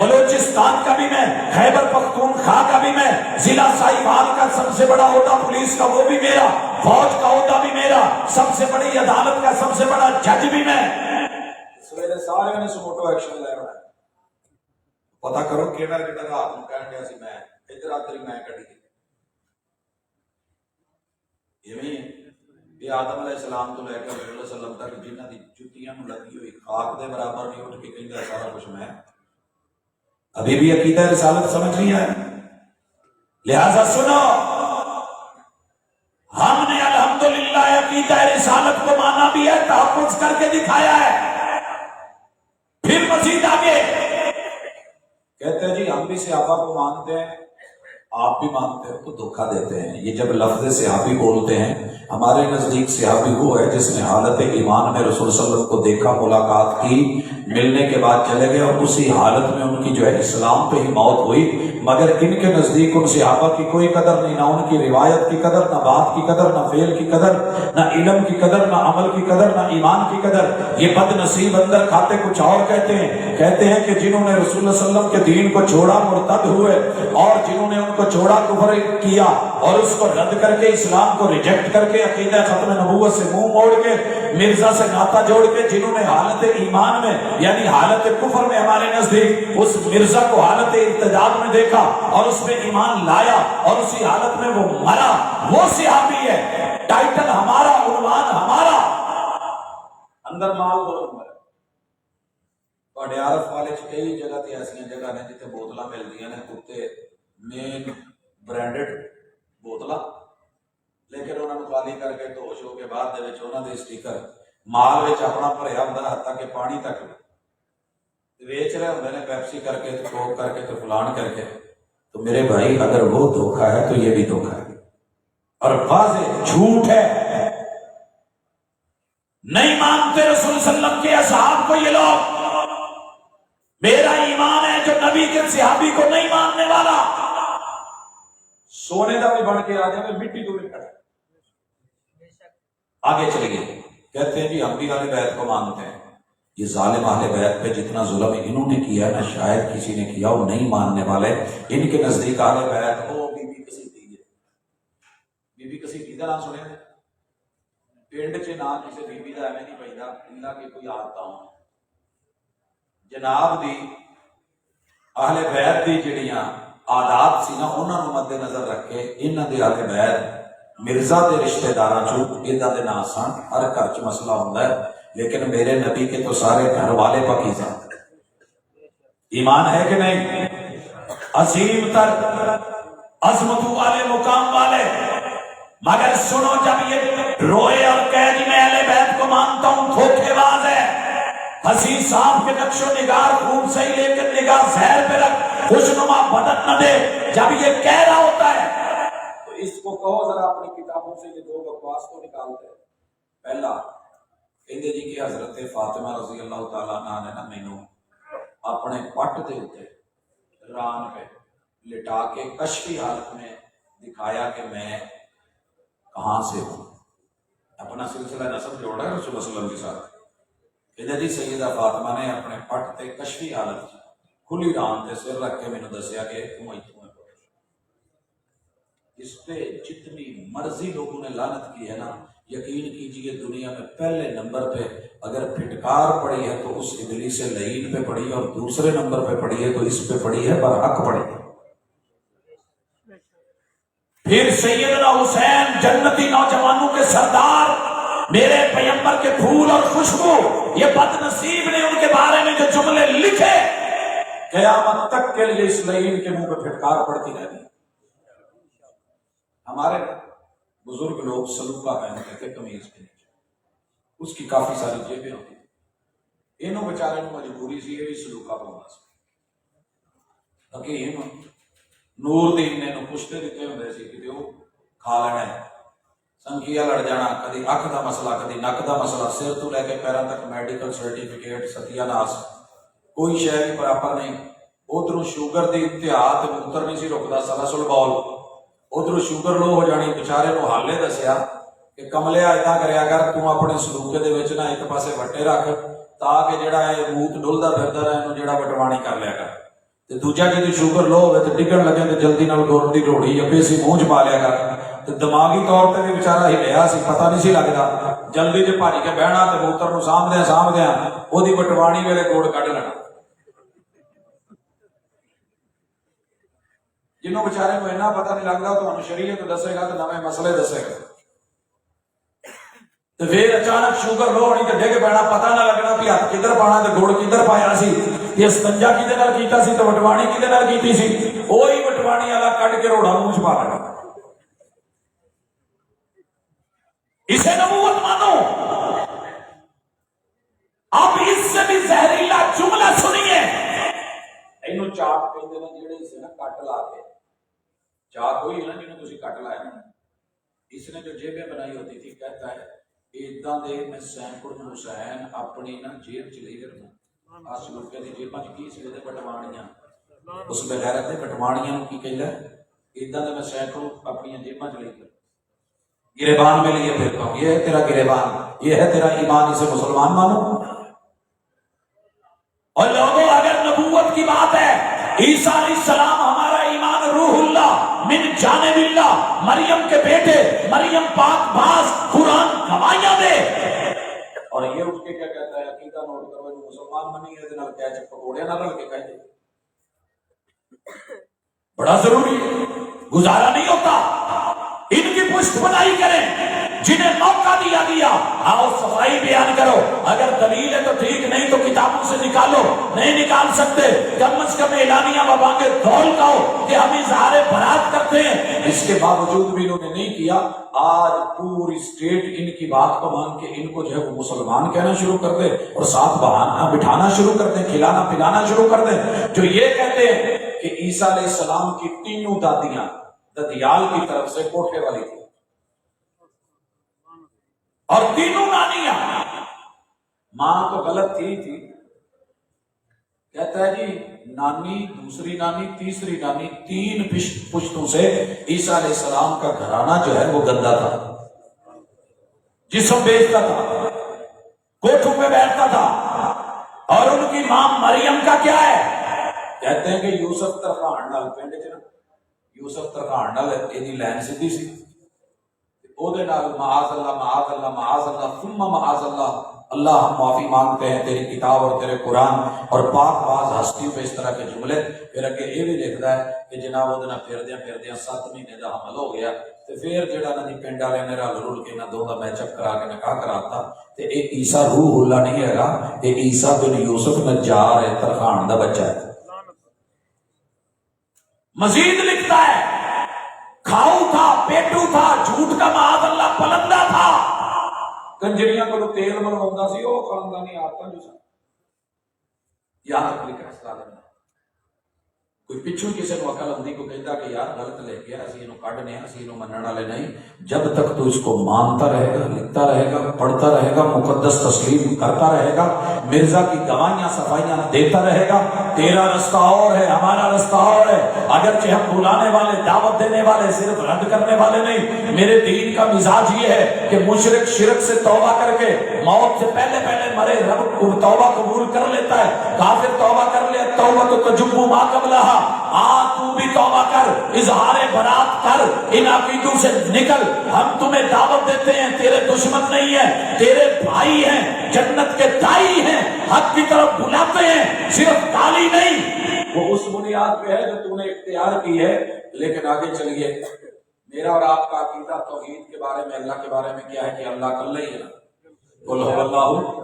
بلوچستان کا بھی میں، خیبر پختونخوا کا بھی میں، ضلع ساہیوال کا سب سے بڑا عہدہ پولیس کا وہ بھی میرا، فوج کا عہدہ بھی میرا، سب سے بڑی عدالت کا سب سے بڑا جج بھی میں۔ سویرے سارے نے سموٹو ایکشن لے رہا ہے، پتا کرو کیڑا کیڑا رات نوں کہن دیا سی میں ادھر آ تیری میں کڈی یہ آدم علیہ السلام تو لے کے حضور علیہ وسلم تک جنہاں دی جتیاں نوں لگی ہوئی خاک دے برابر نہیں اٹھ کے کہندا سارا کچھ میں۔ ابھی بھی عقیدہ رسالت سمجھ نہیں ہے، لہذا سنو، ہم نے الحمدللہ عقیدہ رسالت کو مانا بھی ہے، تحفظ کر کے دکھایا ہے۔ پھر مزید آگے کہتے ہیں جی ہم بھی صحابہ کو مانتے ہیں، آپ بھی مانتے ہو، تو دھوکہ دیتے ہیں۔ یہ جب لفظ صحابی بولتے ہیں، ہمارے نزدیک صحابی وہ ہے جس نے حالت ایمان میں رسول صلی اللہ علیہ وسلم کو دیکھا، ملاقات کی، ملنے کے بعد چلے گئے اور اسی حالت میں ان کی جو ہے اسلام پہ ہی موت ہوئی۔ مگر ان کے نزدیک ان صحابہ کی کوئی قدر نہیں، نہ ان کی روایت کی قدر، نہ بات کی قدر، نہ فعل کی قدر، نہ علم کی قدر، نہ عمل کی قدر، نہ ایمان کی قدر۔ یہ بد نصیب اندر کھاتے کچھ اور کہتے ہیں کہ جنہوں نے رسول اللہ صلی اللہ علیہ وسلم کے دین کو چھوڑا مرتد ہوئے، اور جنہوں نے ان کو چھوڑا کفر کیا اور اس کو رد کر کے اسلام کو ریجیکٹ کر کے عقیدہ ختم نبوت سے منہ موڑ کے مرزا سے ناطا جوڑ کے، جنہوں نے حالت ایمان میں یعنی حالت کفر میں ہمارے نزدیک اس مرزا کو حالت ارتداد میں دیکھا اور اس میں ایمان لایا اور اسی حالت میں وہ مرا، وہ صحابی ہے۔ ٹائٹل ہمارا، عنوان ہمارا، اندر مال دو نمبر ہے۔ عارف والے کئی جگہ تے ایسی جگہ نے جتنے بوتلاں ملدیاں نے کتے مین برانڈڈ بوتلاں، لیکن انہوں نے خالی کر کے دھو شو کے بعد انہوں نے سٹیکر مال وچ اپنا بھریا ہوندا، حتیٰ کہ پانی تک ویچ رہے ہوندے نے، پیپسی کر کے تو کوک کر کے تو فلان کر کے۔ تو میرے بھائی اگر وہ دھوکہ ہے تو یہ بھی دھوکہ ہے اور واضح جھوٹ ہے۔ نہیں مانتے رسول صلی اللہ علیہ وسلم کے اصحاب کو یہ لوگ۔ میرا ایمان ہے جو نبی کے صحابی کو نہیں ماننے والا سونے کا بھی بن کے آ جائے، مٹی کو بھی کھڑا۔ آگے چلے گئے، کہتے ہیں جی ہم بھی اہل بیت کو مانتے ہیں۔ یہ ظالم اہل بیت پہ جتنا ظلم انہوں نے کیا نہ شاید کسی نے کیا، وہ نہیں ماننے والے۔ ان کے نزدیک اہل بیت وہ بی بی کسی دی ہے، بی بی کسی دی نام سنے پنڈ چ نہ کسی بی بی کا ایویں نہیں پہنتا اللہ کی کوئی عادت ہو جناب دی اہل بیت دی جڑیاں عادات سی نا انہاں نوں مد نظر رکھ کے انہاں دے اہل بیت مرزا دے رشتہ داراں چوں انہاں دے نام سن، ہر گھر چ مسئلہ ہوندا ہے، لیکن میرے نبی کے تو سارے گھر والے پاکیزہ۔ ایمان ہے کہ نہیں؟ عظیم تر عظمت والے مقام والے۔ مگر سنو، جب یہ روئے اور کہہ جی میں اہل بیت کو مانتا ہوں، دھوکے باز ہے۔ حسین صاحب کے نقش و نگار خوب صحیح، لیکن نگاہ زہر پہ رکھ، خوشنما بدن نہ دے۔ جب یہ کہہ رہا ہوتا ہے تو اس کو کہو ذرا اپنی کتابوں سے یہ دو بکواس کو نکالتے ہیں۔ پہلا کہندے جی کہ حضرت فاطمہ رضی اللہ تعالیٰ عنہ نے نا مینوں اپنے پٹ دے اوتے ران پہ لٹا کے کشفی حالت میں دکھایا کہ میں کہاں سے ہوں، اپنا سلسلہ نسب جوڑا ہے رسول اللہ صلی اللہ علیہ وسلم کے ساتھ۔ کہندے جی سیدہ فاطمہ نے اپنے پٹ تے کشفی حالت کھلی ران تے سر رکھ کے مینوں دسیا کہ تم ایتھوں ہے۔ اس پہ جتنی مرضی لوگوں نے لعنت کی ہے نا، یقین کیجئے دنیا میں پہلے نمبر پہ اگر پھٹکار پڑی ہے تو اس ابلیس لعین پہ پڑی ہے، اور دوسرے نمبر پہ پڑی ہے تو اس پہ پڑی ہے برحق پڑی ہے۔ پھر سیدنا حسین جنتی نوجوانوں کے سردار، میرے پیغمبر کے پھول اور خوشبو، یہ بد نصیب نے ان کے بارے میں جو جملے لکھے، قیامت تک کے لیے اس لعین کے منہ پہ پھٹکار پڑتی رہتی۔ ہمارے بزرگ لوگ سلوکہ پہنتے تھے قمیض کے نیچے، اس کی کافی ساری جیبیں ہوتی تھیں، انہوں بیچارے مجبوری سی یہ بھی سلوکہ پاؤنا سی۔ حکیم نور دین نے پشتے دیتے ہوندے سی کہ وہ کھا لینا ہے، سنکھیا لڑ جانا، کدی اکھ دا مسئلہ، کدی نک دا مسئلہ، سر تو لے کے پیراں تک میڈیکل سرٹیفکیٹ، ستیہ ناس، کوئی شے بھی پراپر نہیں۔ ادھروں شوگر دی انتہا تے موتر نہیں سی رکدا، سلسل بول، ادھر شوگر لو ہو جانی، بیچارے نو حالے دسیا کہ کملیا اتنا کریا کر تو اپنے سلوکے دے وچ نہ ایک پاسے وٹے رکھ تاکہ جڑا یہ موت ڈلدا پھردا رہے انہوں جڑا وٹوانی کر لیا کر تے دوجا جی شوگر لو ہوئے تے ڈگن لگے تے جلدی نال گول دی روڑی اپے سی منہ چ پا لیا کر تے دماغی طور تے بھی بیچارہ ہلیا سی پتہ نہیں سی لگدا جلدی چ بھج کے بہنا تے موتر نو سامدیاں او دی وٹوانی ویلے گوڑ کڈ لینا جنوں بیچارے کو اتنا پتہ نہیں لگتا تو شریعت دسے گا تو نویں مسئلے دسے گا تو پھر اچانک شوگر لو ہونی تو ڈگ پینا پتہ نہ لگنا بھی ہاتھ کدھر پانا تو گڑ کدھر پایا سی یہ استنجا کدے نال کیتا سی تو وٹوانی کدے نال کیتی سی وہی وٹوانی والا کڈ کے روڑا منہ چ پا لینا اسے نبوت مانو اب اس سے بھی زہریلا جملہ سنیے اینو چاک کہندے نے جڑے اسے نا کٹ لا کے چاک ہوئی نا جنہوں تسی کٹ لایا نا اس نے جو جیبیں بنائی ہوتی تھی کہتا ہے اداں دے میں سینکڑ حسین اپنی نا جیب چ لے کرنا اس لوکے دی جیباں چ کی سی دے بٹوانیاں اس بغیرت دے بٹوانیاں کی کہندا ہے اداں دے میں سینکڑ اپنی جیباں چ لے کر گریبان میں لیے پھرتا ہوں یہ ہے تیرا گریبان یہ ہے تیرا ایمان اسے مسلمان مانو اور لوگوں اگر نبوت کی بات ہے عیسیٰ علیہ السلام ہمارا ایمان روح اللہ من جانب اللہ مریم کے بیٹے مریم پاک باز قرآن گواہیاں دے اور یہ اٹھ کے کیا کہتا ہے عقیدہ نوٹ کرو مسلمان بنی ہے دنال کیا چپ پکوڑے نہ رل کے کہتے بڑا ضروری ہے گزارا نہیں ہوتا ان کی پشت پناہی کریں جنہیں موقع دیا آؤ صفائی بیان کرو اگر دلیل ہے تو ٹھیک نہیں تو کتابوں سے نکالو نہیں نکال سکتے کم از کم اعلانیہ بابانگے دھول کہو کہ ہم اظہار برات کرتے ہیں اس کے باوجود بھی انہوں نے نہیں کیا آج پوری اسٹیٹ ان کی بات کو مان کے ان کو جو ہے وہ مسلمان کہنا شروع کر دے اور ساتھ بہانا بٹھانا شروع کر دیں کھلانا پلانا شروع کر دیں جو یہ کہتے ہیں کہ عیسیٰ علیہ السلام کی تینوں دادیاں ددیال کی طرف سے کوٹھے والی تھی اور تینوں نانیاں ماں تو غلط تھی کہتا ہے جی نانی دوسری نانی تیسری نانی تین پشتوں سے عیسیٰ علیہ السلام کا گھرانہ جو ہے وہ گندا تھا جسم بیچتا تھا کوٹھوں پہ بیٹھتا تھا اور ان کی ماں مریم کا کیا ہے کہتے ہیں کہ یوسف ترخان نال پنڈ چ یوسف ترخان نال ایدی لین سیدھی سی او دے نال معاذ اللہ معاذ اللہ معاذ اللہ ثم معاذ اللہ اللہ ہم معافی مانگتے ہیں تیری کتاب اور تیرے قرآن اور پاک باز ہستیوں پہ اس طرح کے جملے پھر اگے یہ بھی لکھتا ہے کہ جناب وہ دن پھردیاں 7 مہینے دا حمل ہو گیا تے پھر جڑا نہ پنڈ والے نے رل رل کے نہ دو دا میچ اپ کرا کے نکاح کراتا تے اے عیسیٰ روح اللہ نہیں ہے گا اے عیسیٰ بن یوسف نجار ہے ترخان دا بچہ ہے مزید لکھتا ہے کھاؤ تھا پیٹو تھا جھوٹ کا معاذ اللہ پلندہ تھا کنجریاں کو تیل ملواؤندا سی او خاندانی عادتاں جو سن یہاں تک لکھا ہے کوئی پچھو کسی کو عقل اندھی کو کہتا کہ یار غلط لے گیا اسی انہوں کڈنے اسی انہوں منن والے نہیں جب تک تو اس کو مانتا رہے گا لکھتا رہے گا پڑھتا رہے گا مقدس تسلیم کرتا رہے گا مرزا کی دوائیاں صفائیاں دیتا رہے گا تیرا رستہ اور ہے ہمارا رستہ اور ہے اگرچہ ہم بلانے والے دعوت دینے والے صرف رد کرنے والے نہیں میرے دین کا مزاج یہ ہے کہ مشرک شرک سے توبہ کر کے موت سے پہلے مرے رب توبہ قبول کر لیتا ہے کافر توبہ کر لے توبہ تو تجب ما قبلہ تو بھی توبہ کر اظہار برات کر ان عقیدوں سے نکل ہم تمہیں دعوت دیتے ہیں تیرے دشمن نہیں ہیں تیرے بھائی ہیں جنت کے دائی ہیں حق کی طرف بلاتے ہیں صرف گالی نہیں وہ اس بنیاد پہ ہے جو تم نے اختیار کی ہے لیکن آگے چلیے میرا اور آپ کا عقیدہ توحید کے بارے میں اللہ کے بارے میں کیا ہے کہ اللہ کل ہی ہے بولو اللہ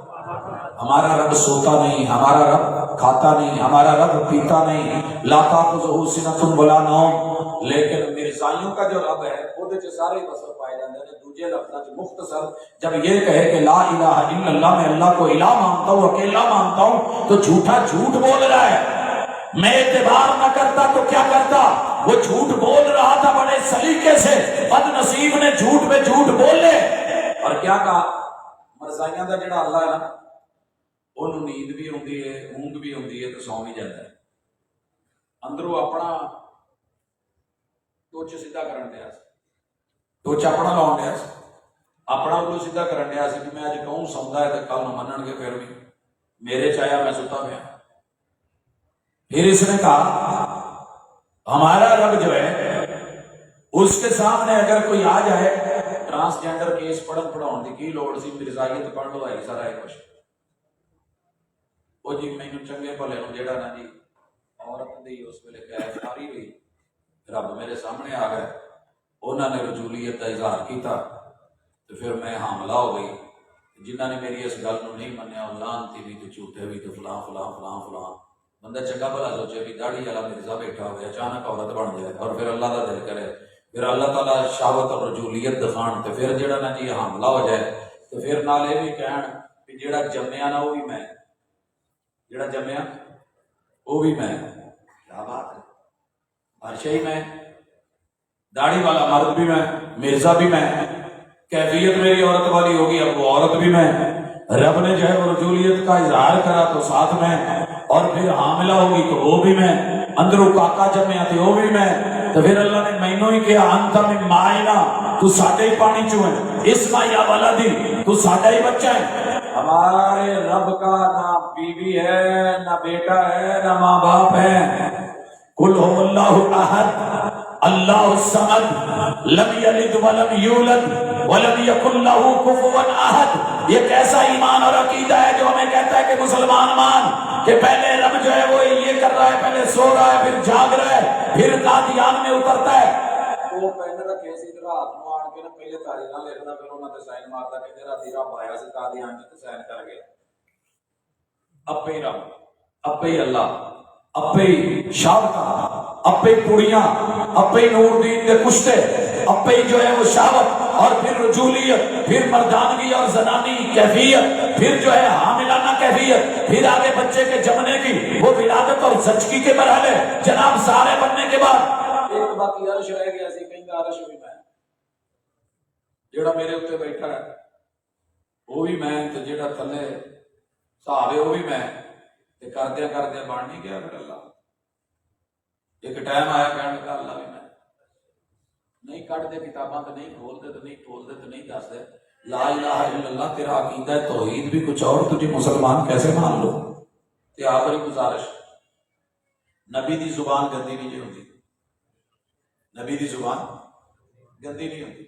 ہمارا رب سوتا نہیں ہمارا رب کھاتا نہیں ہمارا رب پیتا نہیں لا تاخذہ سنۃ ولا نوم لیکن مرزائیوں کا جو رب ہے وہ دے سارے وصف پائے جاتے ہیں دوسرے لفظوں میں مختصر جب یہ کہے کہ لا الہ الا اللہ میں اللہ کو الہ مانتا ہوں اکیلا مانتا ہوں تو جھوٹا جھوٹ بول رہا ہے میں اعتبار نہ کرتا تو کیا کرتا وہ جھوٹ بول رہا تھا بڑے سلیقے سے بد نصیب نے جھوٹ پہ جھوٹ بول لے اور کیا کہا مرزائیاں دا جڑا اللہ ہے نا انہوں نیند بھی ہوندی ہے اونگ بھی ہوندی ہے تو سو بھی جاتا ہے اندروں اپنا ٹوچ سیدھا کرن دیا ٹوچ اپنا لاؤن دیا اپنا الو سیدھا کرن ڈیا سی کہ میں اج کہوں سوندا ہے تے کل نوں منن گے، پھر بھی میرے چایا میں ستا پیا۔ پھر اس نے کہا ہمارا رب جو ہے اس کے سامنے اگر کوئی آ جائے، ٹرانسجینڈر کیس پڑھن پڑھاؤن دی کی لوڑ سی، مرزائیت پڑھ لو آئی سارا ہے کچھ۔ وہ جی مینوں چنگے بھلے نوں جیڑا نا جی عورت دی اس ویلے قید ساری ہوئی، رب میرے سامنے آ گئے، انہوں نے رجولیت کا اظہار کیتا، تو پھر میں حاملہ ہو گئی۔ جنہ نے میری اس گل نوں نہیں منیا وہ لانتی بھی تو جھوٹے بھی تو فلاں فلاں فلاں فلاں۔ بندہ چنگا بھلا سوچے بھی داڑھی والا مرزا بیٹھا ہوئے اچانک عورت بن جائے اور پھر اللہ کا دل کرے، پھر اللہ تعالیٰ شہوت اور رجولیت دکھان، تو پھر جڑا نا جی حاملہ ہو جائے، تو پھر نال یہ بھی کہن کہ جڑا جمیا نا وہ بھی میں، جڑا جمیا وہ بھی میں۔ کیا بات ہے، ہر شے میں، داڑھی والا مرد بھی میں، مرزا بھی میں، کیفیت میری عورت والی ہوگی اب وہ عورت بھی میں۔ رب نے جو ہے وہ رجولیت کا اظہار کرا تو ساتھ میں، اور پھر حاملہ ہوگی تو وہ بھی میں، اندروں کاکا جمیا تو وہ بھی میں۔ تو پھر اللہ نے مینوں ہی کہا انت من مائنا، تو ساڈے ہی پانی چوں ہے، اسما یا ولدی، تو ساڈا ہی بچہ ہے۔ ہمارے رب کا نہ بیوی ہے، نہ بیٹا ہے، نہ ماں باپ ہے۔ قل هو اللہ احد اللہ الصمد لم یلد ولم یولد ولم یکن له کفوا احد۔ یہ کیسا ایمان اور عقیدہ ہے جو ہمیں کہتا ہے کہ مسلمان مان کہ پہلے رب جو ہے وہ یہ کر رہا ہے، پہلے سو رہا ہے، پھر جاگ رہا ہے، پھر قادیان میں اترتا ہے۔ وہ پین رکھے سی رات نو آن کے نا پہلے تاریخ لکھنا، پھر انہوں نے سائن مارتا کہ تیرا تیرا پایا سے قادیان میں سائن کر گیا۔ اپے ہی رب، اپے ہی اللہ، اپے شاوتا، اپے کڑیاں، اپے نور دین دے کشتے، اپے جو ہے وہ شاوت، اور پھر رجولیت، پھر مردانگی اور زنانی کیفیت، پھر جو ہے حاملانہ کیفیت، پھر آگے بچے کے جمنے کی وہ ولادت اور زچگی کے مرحلے، جناب سارے بننے کے بعد ایک باقی عرش رہ گیا سی، کہیں عرش بھی میں، جڑا میرے اتنے بیٹھا ہے وہ بھی میں، تو جڑا تھلے صاحب ہے وہ بھی میں، کردیا کردیا بن نہیں گیا پھر اللہ۔ ایک ٹائم آیا کہنے لگا اللہ بھی میں، نہیں کٹ دے کتاباں تو نہیں کھول دے، تو نہیں کھول دے، تو نہیں دس دے لا الہ الا اللہ تیرا عقیدہ ہے توحید بھی کچھ اور، تجھے مسلمان کیسے مان لو؟ تے آخری گزارش، نبی دی زبان گندی نہیں جی ہوتی، نبی دی زبان گندی نہیں ہوتی،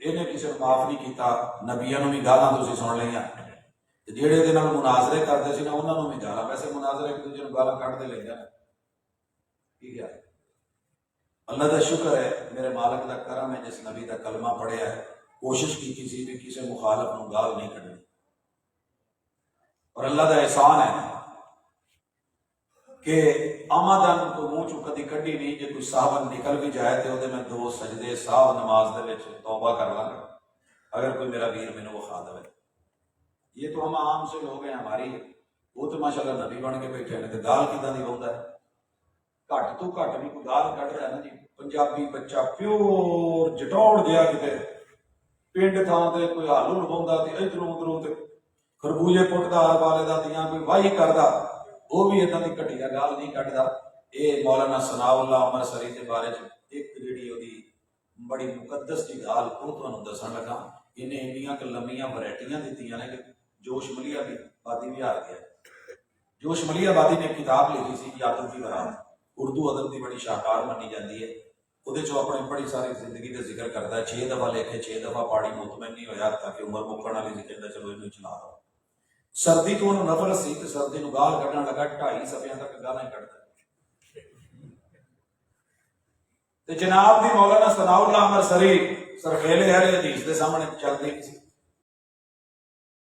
انہیں کسی نے معاف نہیں کیتا، نبیوں نے بھی گالاں تسی سن لئیاں، جہے دے نال مناظرے کرتے سی نا انہوں نے بھی گالاں، ویسے مناظرے ایک دوسرے کو گالاں کٹ دے لیں گے، ٹھیک ہے۔ اللہ کا شکر ہے، میرے مالک کا کرم ہے جس نبی کا کلمہ پڑھیا ہے، کوشش کی کسی بھی کسی مخالف نو گال نہیں کرنی، اور اللہ کا احسان ہے کہ آمدن تو منہ چو کدی کڈی نہیں، جے کوئی صاحب نکل بھی جائے تو وہ میں 2 سجدے صاحب نماز دے وچ توبہ کر لاں گا اگر کوئی میرا ویر مینوں وکھا دے۔ یہ تو ہم عام سے لوگ ہیں، ہماری وہ تو ماشاءاللہ نبی بن کے بیٹھے ہیں، تو گال کداں دی بولدا ہے، گھٹ تو گھٹ بھی کوئی گال کڈدا ہے نا جی۔ پنجابی بچہ پیور جٹوڑ گیا کتے پنڈ تھاں تے کوئی آلو لگاوندا تے ادھروں ادھروں تے خربوزے پٹدا والے دا دیاں کوئی واہی کردا، وہ بھی اداں دی گھٹیا گال نہیں کڈدا۔ اے مولانا ثناء اللہ عمر سری دے بارے چ ایک جڑی اودی بڑی مقدس جی گال کو تانوں دسن لگا، انہیں انیاں کہ لمیاں ورائٹیاں دتیاں نے کہ جوش ملیہ بھی بادی بھی آ گیا۔ جوش ملیہ بادی نے کتاب لکھی سی یادوں کی برات، اردو ادب کی بڑی شاہکار منی جاتی ہے، وہ اپنی بڑی ساری زندگی کا ذکر کرتا ہے، 6 دفعہ لکھے 6 دفعہ پاڑی، مطمئن نہیں ہویا تاکہ عمر مکن والی ذکر دا چلو یہ چلا رہا۔ سردی تو انہوں نفرت سی تو سردی نو گال کڈن لگا، 2.5 صفحیاں تک گالاں ہی کڈدا۔ تے جناب دی مولانا ثناء اللہ عمر سری سرخیلے اہل حدیث دے سامنے چلدی سی،